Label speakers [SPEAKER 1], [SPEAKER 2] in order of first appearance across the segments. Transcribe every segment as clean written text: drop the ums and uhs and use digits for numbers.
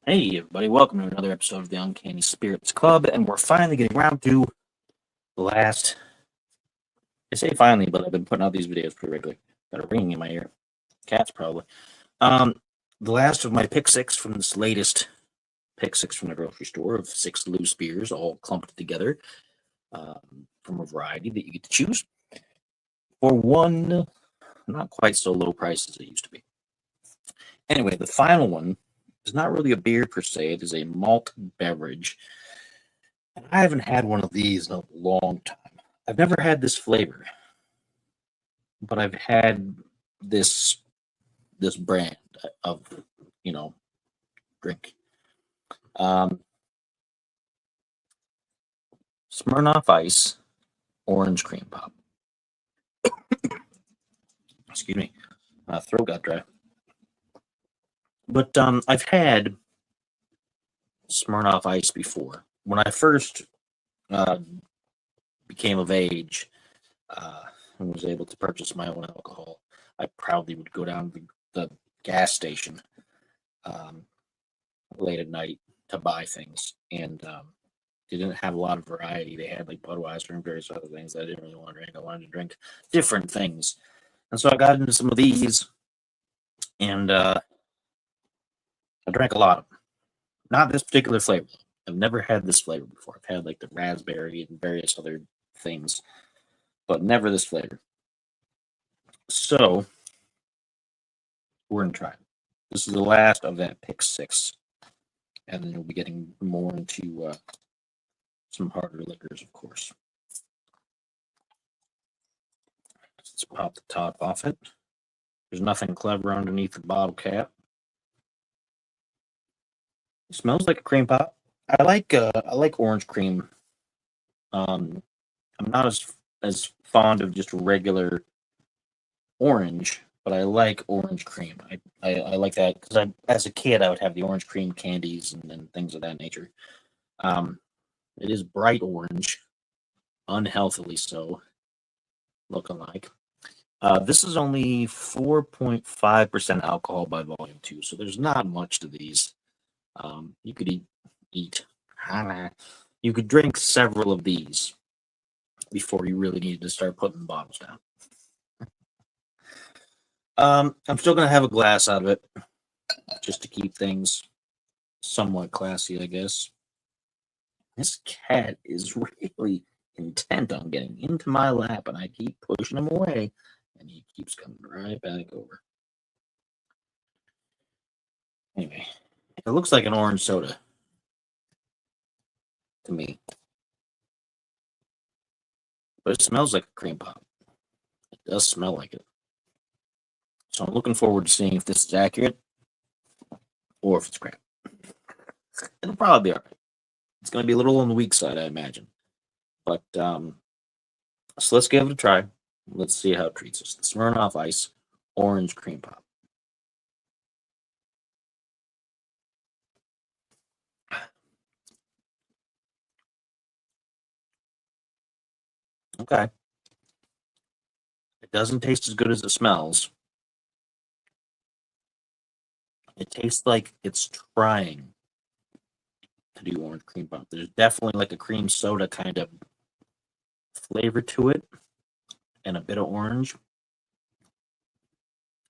[SPEAKER 1] Hey, everybody, welcome to another episode of the Uncanny Spirits Club, and we're finally getting around to the last. I say finally, but I've been putting out these videos pretty regularly. Got a ringing in my ear. Cats, probably. Um, the last of my pick six from this latest pick six from the grocery store of 6 loose beers, all clumped together from a variety that you get to choose for one not quite so low price as it used to be. Anyway, the final one is not really a beer per se, it is a malt beverage. And I haven't had one of these in a long time. I've never had this flavor, but I've had this brand of drink. Um, Smirnoff Ice Orange Cream Pop. Excuse me, throat got dry. But I've had Smirnoff Ice before. When I first uh, became of age and was able to purchase my own alcohol, I proudly would go down to the gas station late at night to buy things, and they didn't have a lot of variety. They had like Budweiser and various other things that I didn't really want to drink. I wanted to drink different things, and so I got into some of these, and I drank a lot of them. Not this particular flavor. I've never had this flavor before. I've had like the raspberry and various other things, but never this flavor. So we're gonna try it. This is the last of that pick six, and then we'll be getting more into some harder liquors, of course. Let's pop the top off it. There's nothing clever underneath the bottle cap. It smells like a cream pop. I like orange cream. I'm not as fond of just regular orange, but I like orange cream. I like that because as a kid I would have the orange cream candies and things of that nature. Um, it is bright orange, unhealthily so, looking like. This is only 4.5% alcohol by volume too, so there's not much to these. You could eat. You could drink several of these before you really needed to start putting bottles down. I'm still gonna have a glass out of it just to keep things somewhat classy, I guess. This cat is really intent on getting into my lap, and I keep pushing him away, and he keeps coming right back over. Anyway, it looks like an orange soda to me, but it smells like a cream pop. It does smell like it. So I'm looking forward to seeing if this is accurate or if it's crap. It'll probably be all right. It's going to be a little on the weak side, I imagine. But so let's give it a try. Let's see how it treats us. The Smirnoff Ice Orange Cream Pop. Okay. It doesn't taste as good as it smells. It tastes like it's trying to do orange cream pop. There's definitely like a cream soda kind of flavor to it and a bit of orange,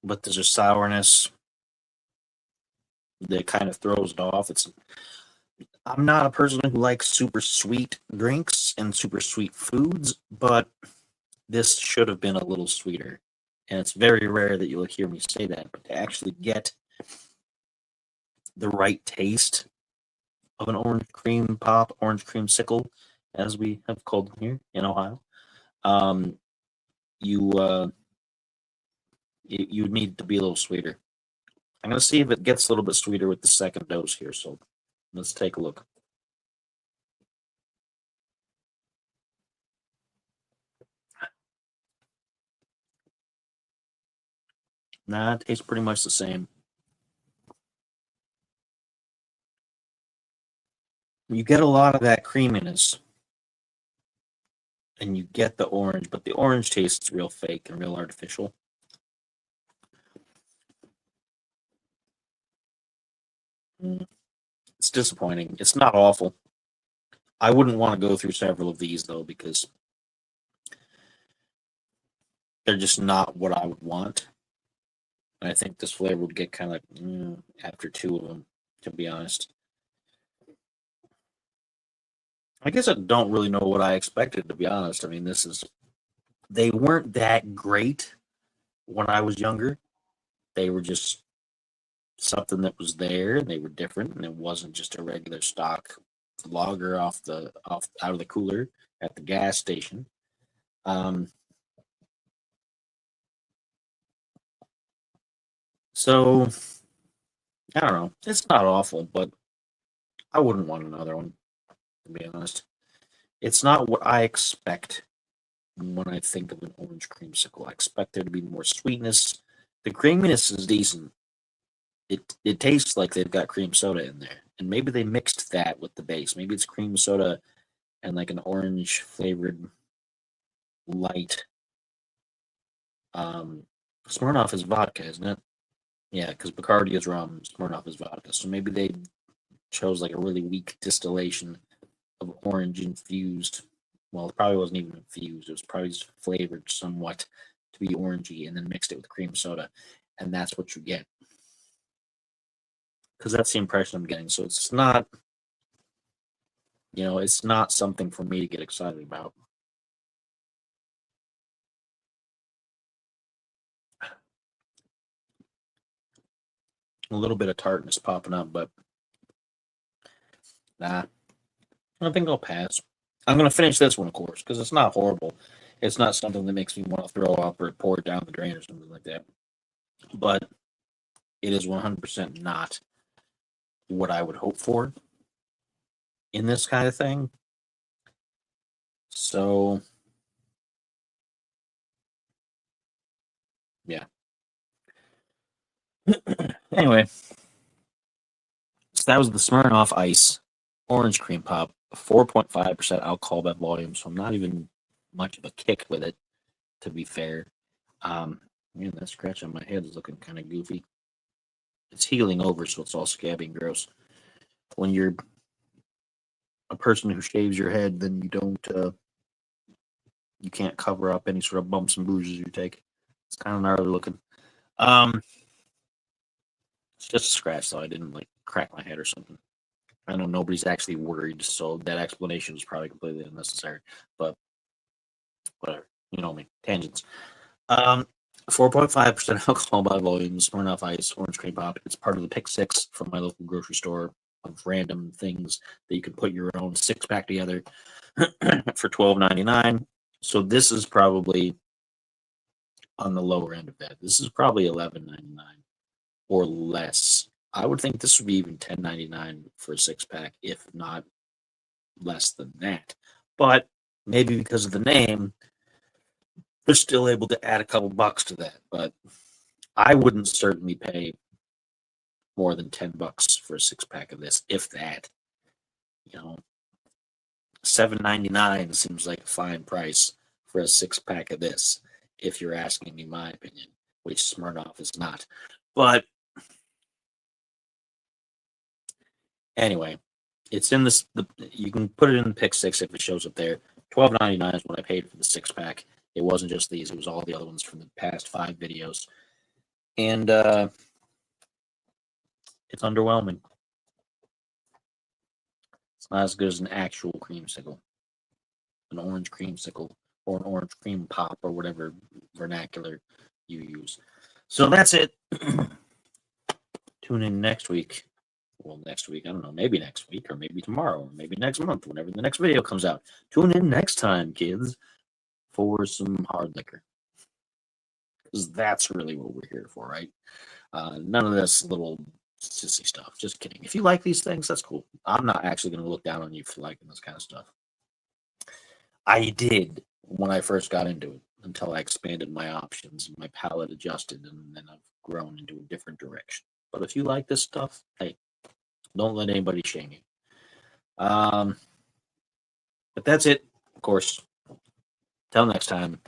[SPEAKER 1] but there's a sourness that kind of throws it off. I'm not a person who likes super sweet drinks and super sweet foods, but this should have been a little sweeter. And it's very rare that you'll hear me say that, but to actually get the right taste of an orange cream pop, orange cream sickle, as we have called them here in Ohio, um, you you need to be a little sweeter. I'm going to see if it gets a little bit sweeter with the second dose here. So let's take a look. Nah, it tastes pretty much the same. You get a lot of that creaminess, and you get the orange, but the orange tastes real fake and real artificial. Mm. it's disappointing. It's not awful. I wouldn't want to go through several of these though because they're just not what I would want. And I think this flavor would get kind of after two of them, to be honest. I guess I don't really know what I expected, to be honest. I mean, they weren't that great when I was younger. They were just something that was there, and they were different, and it wasn't just a regular stock lager out of the cooler at the gas station. Um, so I don't know. It's not awful, but I wouldn't want another one, to be honest. It's not what I expect when I think of an orange creamsicle. I expect there to be more sweetness. The creaminess is decent. It tastes like they've got cream soda in there, and maybe they mixed that with the base. Maybe it's cream soda and like an orange flavored light. Smirnoff is vodka, isn't it? Yeah, because Bacardi is rum, Smirnoff is vodka. So maybe they chose like a really weak distillation of orange infused. Well, it probably wasn't even infused. It was probably just flavored somewhat to be orangey, and then mixed it with cream soda, and that's what you get. Because that's the impression I'm getting. So it's not, it's not something for me to get excited about. A little bit of tartness popping up, but nah, I think I'll pass. I'm going to finish this one, of course, because it's not horrible. It's not something that makes me want to throw up or pour it down the drain or something like that. But it is 100% not what I would hope for in this kind of thing. So, yeah. Anyway, so that was the Smirnoff Ice Orange Cream Pop, 4.5% alcohol by volume. So I'm not even much of a kick with it, to be fair. Man, that scratch on my head is looking kind of goofy. It's healing over, so it's all scabby and gross. When you're a person who shaves your head, then you can't cover up any sort of bumps and bruises you take. It's kind of gnarly looking. It's just a scratch, so I didn't like crack my head or something. I know nobody's actually worried, so that explanation is probably completely unnecessary. But whatever, you know me, tangents. 4.5% alcohol by volume, Smirnoff Ice, Orange Cream Pop. It's part of the Pick Six from my local grocery store of random things that you can put your own six pack together for $12.99. So this is probably on the lower end of that. This is probably $11.99 or less. I would think this would be even $10.99 for a six pack, if not less than that. But maybe because of the name, they're still able to add a couple bucks to that. But I wouldn't certainly pay more than $10 for a six pack of this, if that. $7.99 seems like a fine price for a six pack of this, if you're asking me my opinion, which Smirnoff is not. But anyway, it's in this. You can put it in the Pick Six if it shows up there. $12.99 is what I paid for the six pack. It wasn't just these; it was all the other ones from the past 5 videos, and it's underwhelming. It's not as good as an actual creamsicle, an orange creamsicle, or an orange cream pop, or whatever vernacular you use. So that's it. Tune in next week. Well, next week, I don't know, maybe next week, or maybe tomorrow, or maybe next month, whenever the next video comes out. Tune in next time, kids, for some hard liquor. Because that's really what we're here for, right? None of this little sissy stuff. Just kidding. If you like these things, that's cool. I'm not actually going to look down on you for liking this kind of stuff. I did when I first got into it, until I expanded my options and my palate adjusted, and then I've grown into a different direction. But if you like this stuff, hey, don't let anybody shame you. But that's it, of course. Till next time.